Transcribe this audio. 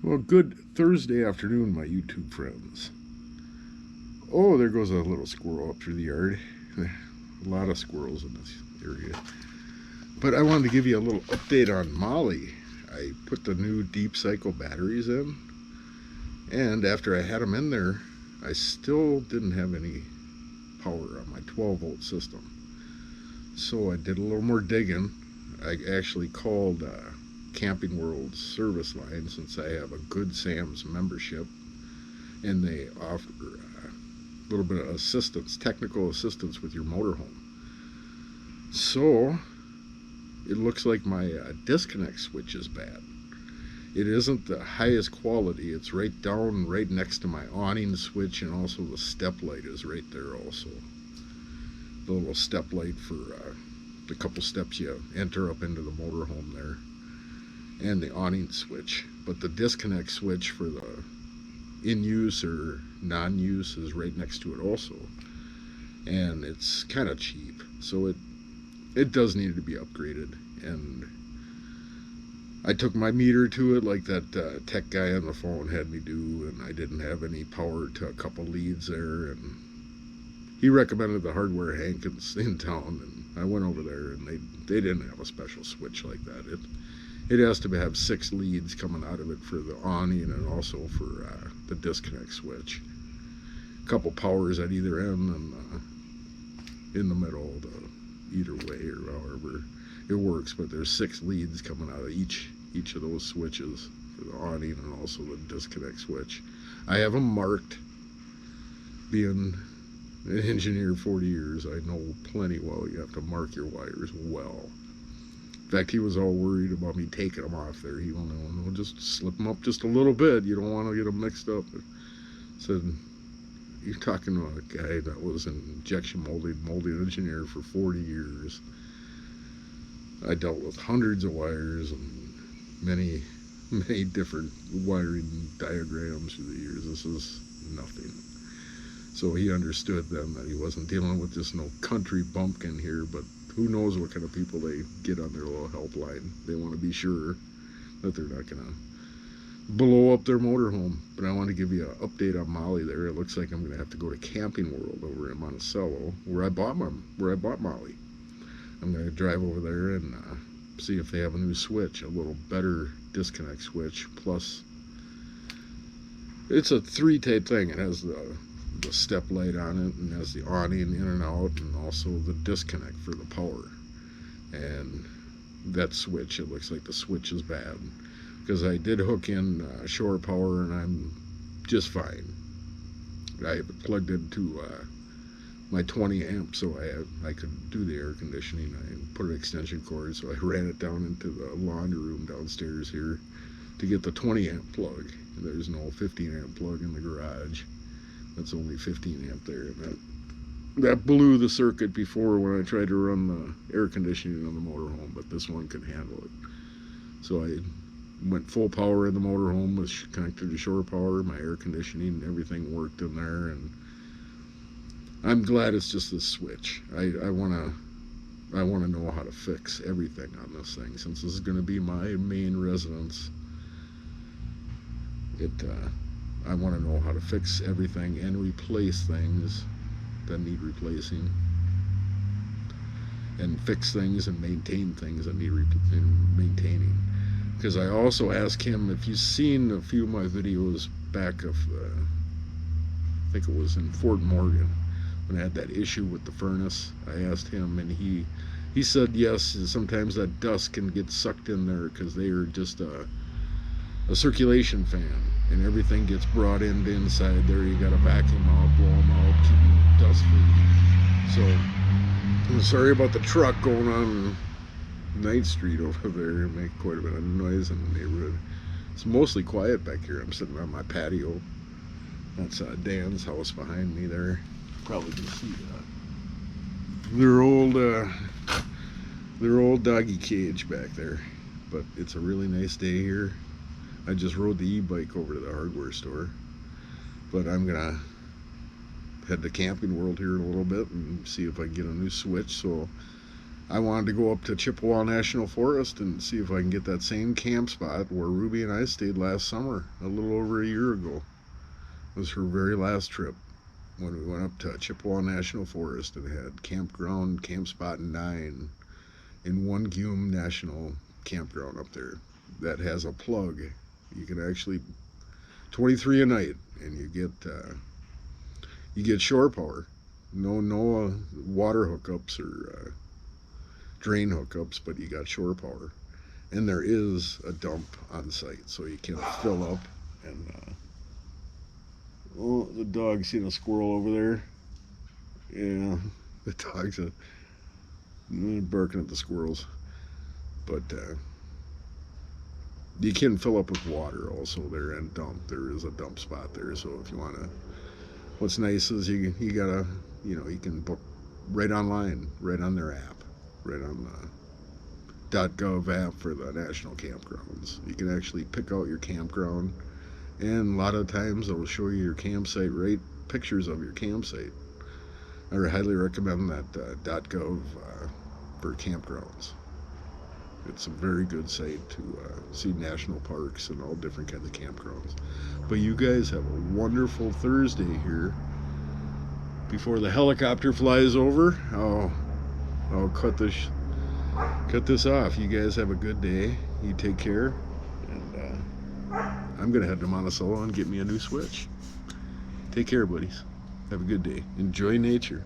Well, good Thursday afternoon, my YouTube friends. Oh, there goes a little squirrel up through the yard. A lot of squirrels in this area. But I wanted to give you a little update on Molly. I put the new deep cycle batteries in, and after I had them in there, I still didn't have any power on my 12-volt system. So I did a little more digging. I actually called Camping World's service line, since I have a Good Sam's membership, and they offer a little bit of assistance, technical assistance with your motorhome. So it looks like my disconnect switch is bad. It isn't the highest quality. It's right down, right next to my awning switch, and also the step light is right there also. The little step light for the couple steps you enter up into the motorhome there, and the awning switch. But the disconnect switch for the in-use or non-use is right next to it also. And it's kind of cheap, so it does need to be upgraded. And I took my meter to it like that tech guy on the phone had me do, and I didn't have any power to a couple leads there, and he recommended the Hardware Hankins in town, and I went over there, and they didn't have a special switch like that. It has to have 6 leads coming out of it for the awning and also for the disconnect switch. A couple powers at either end, and in the middle, either way or however it works. But there's 6 leads coming out of each of those switches for the awning and also the disconnect switch. I have them marked. Being an engineer 40 years, I know plenty well you have to mark your wires well. In fact, he was all worried about me taking them off there. He went, no, just slip them up just a little bit. You don't want to get them mixed up. I said, you're talking to a guy that was an injection molding engineer for 40 years. I dealt with hundreds of wires and many different wiring diagrams through the years. This is nothing. So he understood then that he wasn't dealing with just no country bumpkin here, but who knows what kind of people they get on their little helpline. They want to be sure that they're not going to blow up their motorhome. But I want to give you an update on Molly there. It looks like I'm going to have to go to Camping World over in Monticello, where I bought Molly. I'm going to drive over there and see if they have a new switch, a little better disconnect switch. Plus, it's a 3-tape thing. It has the step light on it, and has the awning in and out, and also the disconnect for the power. And that switch, it looks like the switch is bad, because I did hook in shore power, and I'm just fine. I have it plugged into my 20 amp, so I could do the air conditioning. I put an extension cord, so I ran it down into the laundry room downstairs here to get the 20 amp plug. There's no 15 amp plug in the garage. That's only 15 amp there, and that blew the circuit before when I tried to run the air conditioning on the motorhome, but this one can handle it. So I went full power in the motorhome, was connected to shore power, my air conditioning, everything worked in there, and I'm glad it's just this switch. I want to know how to fix everything on this thing, since this is going to be my main residence. I want to know how to fix everything and replace things that need replacing, and fix things and maintain things that need maintaining. Because I also asked him, if you've seen a few of my videos back of, I think it was in Fort Morgan, when I had that issue with the furnace, I asked him, and he said yes, sometimes that dust can get sucked in there because they are just a circulation fan, and everything gets brought in inside there. You got to vacuum out, blow them out, keep them dust free. So I'm sorry about the truck going on 9th Street over there. It make quite a bit of noise in the neighborhood. It's mostly quiet back here. I'm sitting on my patio. That's Dan's house behind me there. Probably can see that. Their old doggy cage back there. But it's a really nice day here. I just rode the e-bike over to the hardware store, but I'm gonna head to Camping World here in a little bit and see if I can get a new switch, so I wanted to go up to Chippewa National Forest and see if I can get that same camp spot where Ruby and I stayed last summer, a little over a year ago. It was her very last trip when we went up to Chippewa National Forest and had campground, camp spot 9 in One Gume National Campground up there that has a plug. You can actually 23 a night, and you get shore power. No water hookups or drain hookups, but you got shore power, and there is a dump on site, so you can fill up. And oh, the dog's seen a squirrel over there. Yeah, the dog's barking at the squirrels, but you can fill up with water also there and dump. There is a dump spot there, so if you want to, what's nice is you gotta, you can book right online, right on their app, right on the .gov app for the national campgrounds. You can actually pick out your campground, and a lot of times it'll show you your campsite, right? Pictures of your campsite. I highly recommend that .gov for campgrounds. It's a very good site to see national parks and all different kinds of campgrounds. But you guys have a wonderful Thursday here. Before the helicopter flies over, I'll cut this off. You guys have a good day. You take care. And I'm going to head to Monticello and get me a new switch. Take care, buddies. Have a good day. Enjoy nature.